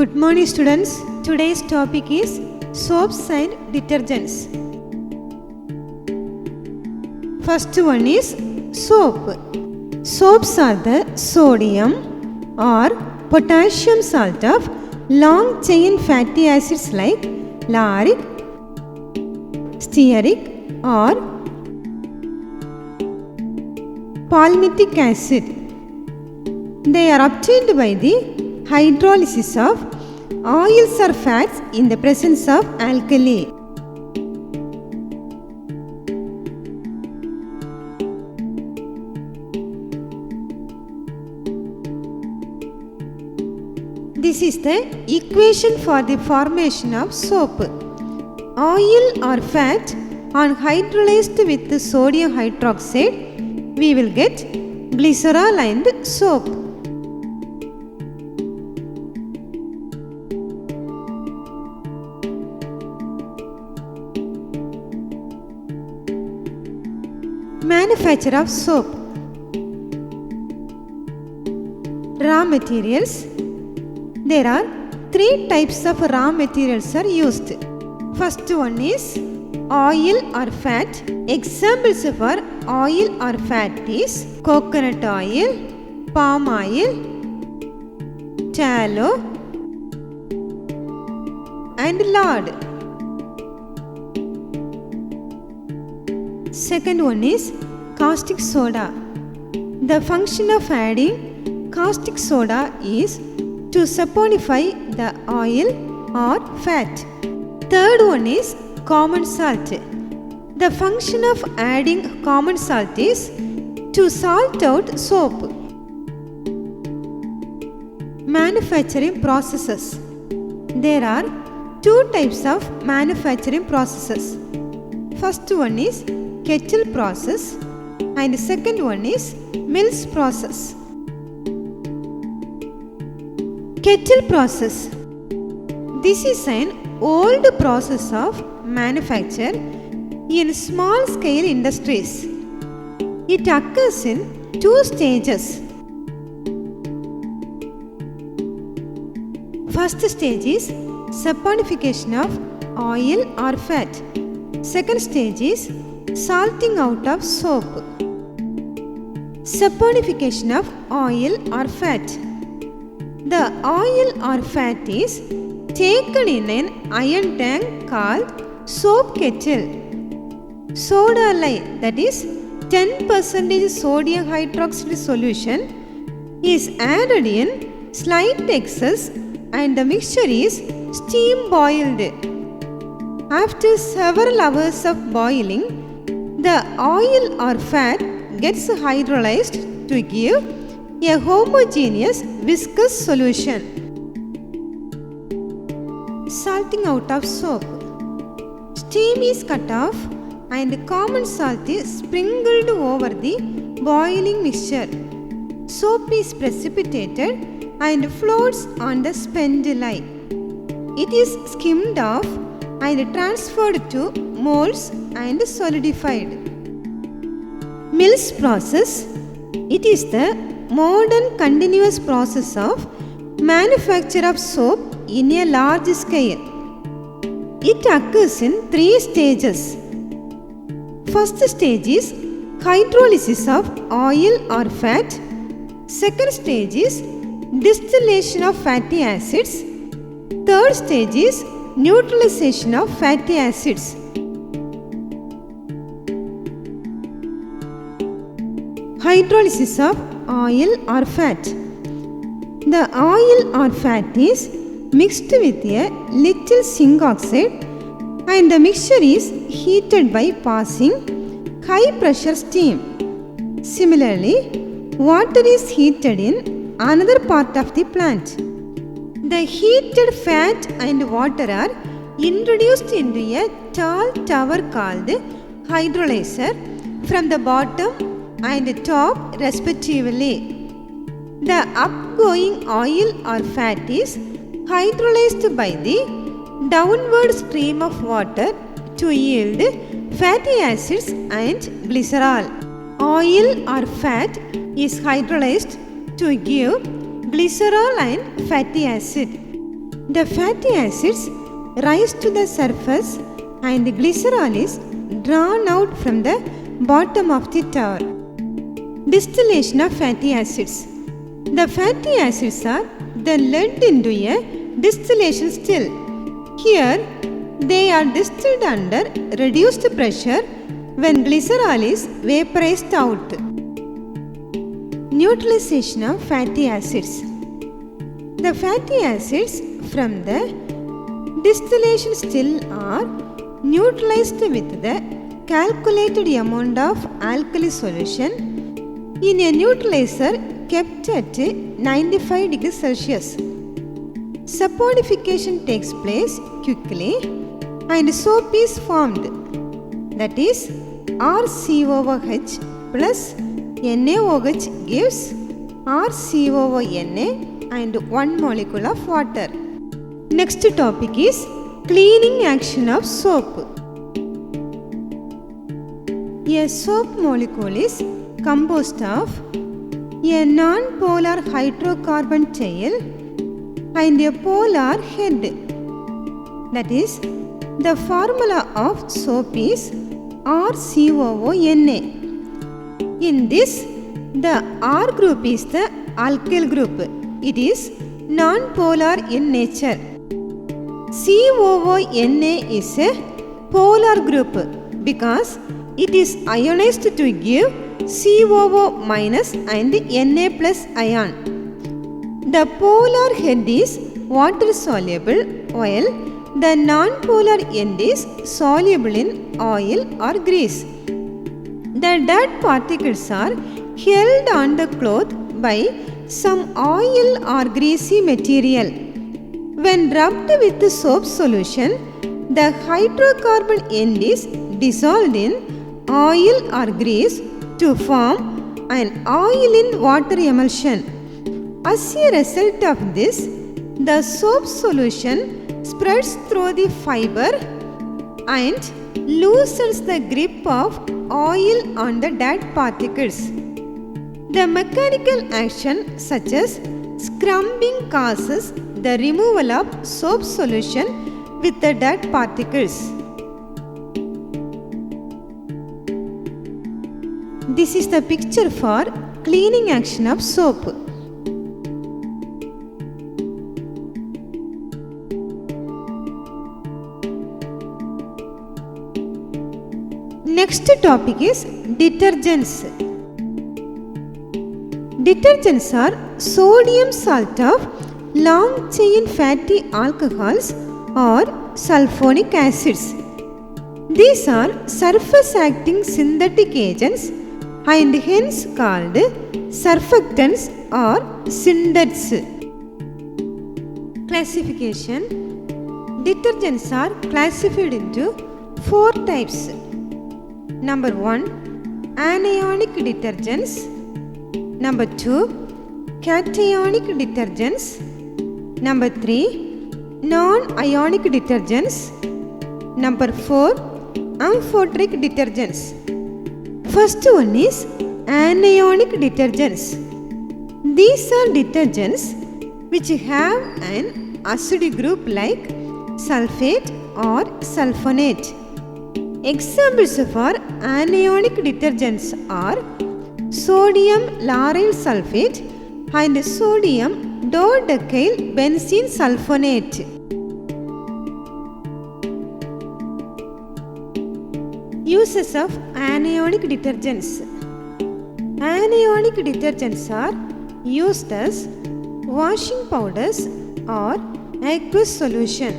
Good morning students. Today's topic is soaps and detergents. First one is soap. Soaps are the sodium or potassium salt of long chain fatty acids like lauric, stearic or palmitic acid. They are obtained by the hydrolysis of oils or fats in the presence of alkali. This is the equation for the formation of soap. Oil or fat on hydrolyzed with sodium hydroxide, we will get glycerol and soap. Manufacture of soap. Raw materials. There are three types of raw materials are used. First one is oil or fat. Examples for oil or fat is coconut oil, palm oil, tallow and lard. Second one is caustic soda. The function of adding caustic soda is to saponify the oil or fat. Third one is common salt. The function of adding common salt is to salt out soap. Manufacturing processes. There are two types of manufacturing processes. First one is Kettle process and second one is Mills process. Kettle process. This is an old process of manufacture in small scale industries. It occurs in two stages. First stage is saponification of oil or fat. Second stage is salting out of soap. Saponification of oil or fat. The oil or fat is taken in an iron tank called soap kettle. Soda lye, that is 10% sodium hydroxide solution, is added in slight excess and the mixture is steam boiled. After several hours of boiling, the oil or fat gets hydrolyzed to give a homogeneous viscous solution. Salting out of soap. Steam is cut off and common salt is sprinkled over the boiling mixture. Soap is precipitated and floats on the spent lye. It is skimmed off and transferred to molds and solidified. Mills process. It is the modern continuous process of manufacture of soap in a large scale. It occurs in three stages. First stage is hydrolysis of oil or fat. Second stage is distillation of fatty acids. Third stage is neutralisation of fatty acids. Hydrolysis of oil or fat. The oil or fat is mixed with a little zinc oxide and the mixture is heated by passing high pressure steam. Similarly, water is heated in another part of the plant. The heated fat and water are introduced into a tall tower called hydrolyzer from the bottom and top respectively. The upgoing oil or fat is hydrolyzed by the downward stream of water to yield fatty acids and glycerol. Oil or fat is hydrolyzed to give glycerol and fatty acid. The fatty acids rise to the surface and the glycerol is drawn out from the bottom of the tower. Distillation of fatty acids. The fatty acids are then led into a distillation still. Here, they are distilled under reduced pressure when glycerol is vaporized out. Neutralisation of fatty acids. The fatty acids from the distillation still are neutralized with the calculated amount of alkali solution in a neutralizer kept at 95 degrees Celsius. Saponification takes place quickly and soap is formed, that is RCOOH plus NaOH gives RCOONA and 1 molecule of water. Next topic is cleaning action of soap. A soap molecule is composed of a non-polar hydrocarbon tail and a polar head. That is, the formula of soap is RCOONA. In this, the R group is the alkyl group. It is non-polar in nature. COONA is a polar group because it is ionized to give COO minus and Na plus ion. The polar head is water soluble while the non-polar end is soluble in oil or grease. The dirt particles are held on the cloth by some oil or greasy material. When rubbed with the soap solution, the hydrocarbon end is dissolved in oil or grease to form an oil in water emulsion. As a result of this, the soap solution spreads through the fibre and loosens the grip of oil on the dirt particles. The mechanical action such as scrubbing causes the removal of soap solution with the dirt particles. This is the picture for cleaning action of soap. Next topic is detergents. Detergents are sodium salt of long chain fatty alcohols or sulfonic acids. These are surface acting synthetic agents and hence called surfactants or synthets. Classification. Detergents are classified into 4 types. Number 1, anionic detergents. Number 2, cationic detergents. Number 3, non-ionic detergents. Number 4, amphoteric detergents. First one is anionic detergents. These are detergents which have an acid group like sulfate or sulfonate. Examples for anionic detergents are sodium lauryl sulfate and sodium dodecyl benzene sulfonate. Uses of anionic detergents. Anionic detergents are used as washing powders or aqueous solution.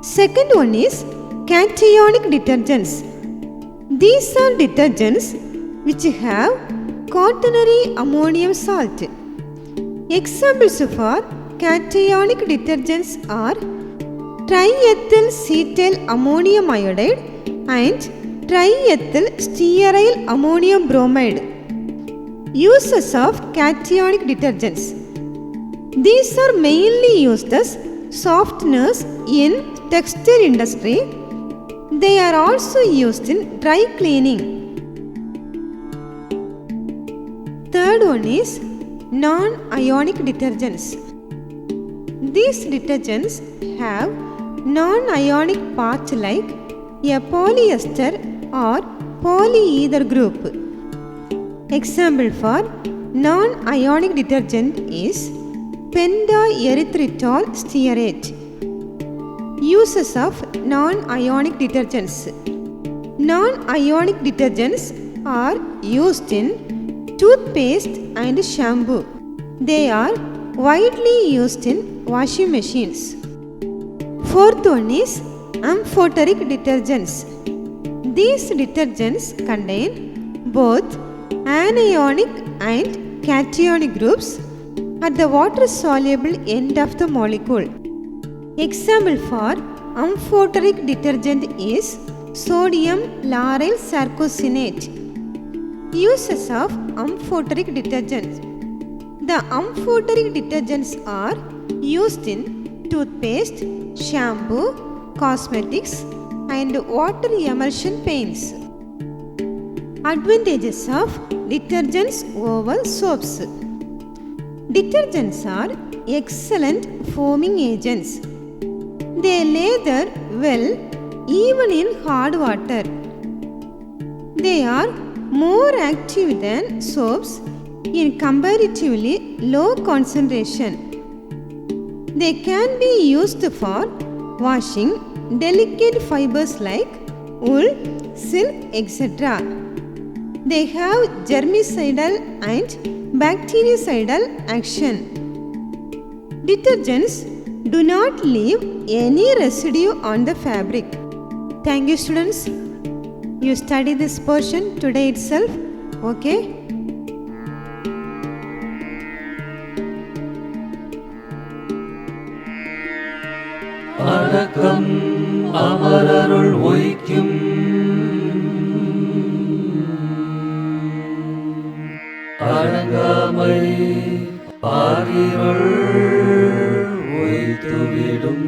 Second one is cationic detergents. These are detergents which have quaternary ammonium salt. Examples for cationic detergents are triethyl cetyl ammonium iodide and triethyl stearyl ammonium bromide. Uses of cationic detergents. These are mainly used as softeners in textile industry. They are also used in dry cleaning. Third one is non-ionic detergents. These detergents have non-ionic part like a polyester or polyether group. Example for non-ionic detergent is pentaerythritol stearate. Uses of non-ionic detergents. Non-ionic detergents are used in toothpaste and shampoo. They are widely used in washing machines. Fourth one is amphoteric detergents. These detergents contain both anionic and cationic groups at the water-soluble end of the molecule. Example for amphoteric detergent is sodium lauryl sarcosinate. Uses of amphoteric detergents. The amphoteric detergents are used in toothpaste, shampoo, cosmetics and water emulsion paints. Advantages of detergents over soaps. Detergents are excellent foaming agents. They lather well even in hard water. They are more active than soaps in comparatively low concentration. They can be used for washing delicate fibres like wool, silk, etc. They have germicidal and bactericidal action. Detergents do not leave any residue on the fabric. Thank you, students. You study this portion today itself. Okay? அடக்கம் அமரருள் ஒய்க்கும் அடங்காமை ஆகிருள் ஒய்த்துவிடும்.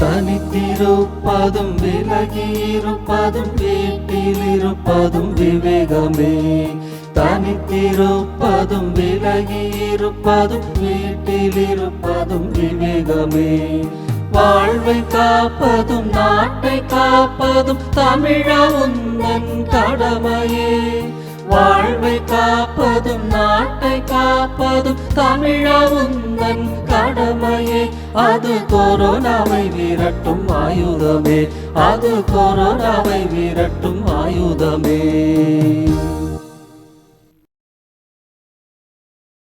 தனித்திருப்பதும் விலகியிருப்பதும் வீட்டிலிருப்பதும் விவேகமே. தனித்திருப்பதும் விலகியிருப்பதும் வீட்டிலிருப்பதும் விவேகமே. வாழ்வை காப்பதும் நாட்டை காப்பதும் தமிழா உந்தன் கடமையே. வாழ்வை காப்பதும் நாட்டை காப்பதும் தமிழா உந்தன் கடமையே. அது கொரோனாவை விரட்டும் ஆயுதமே. அது கொரோனாவை விரட்டும் ஆயுதமே.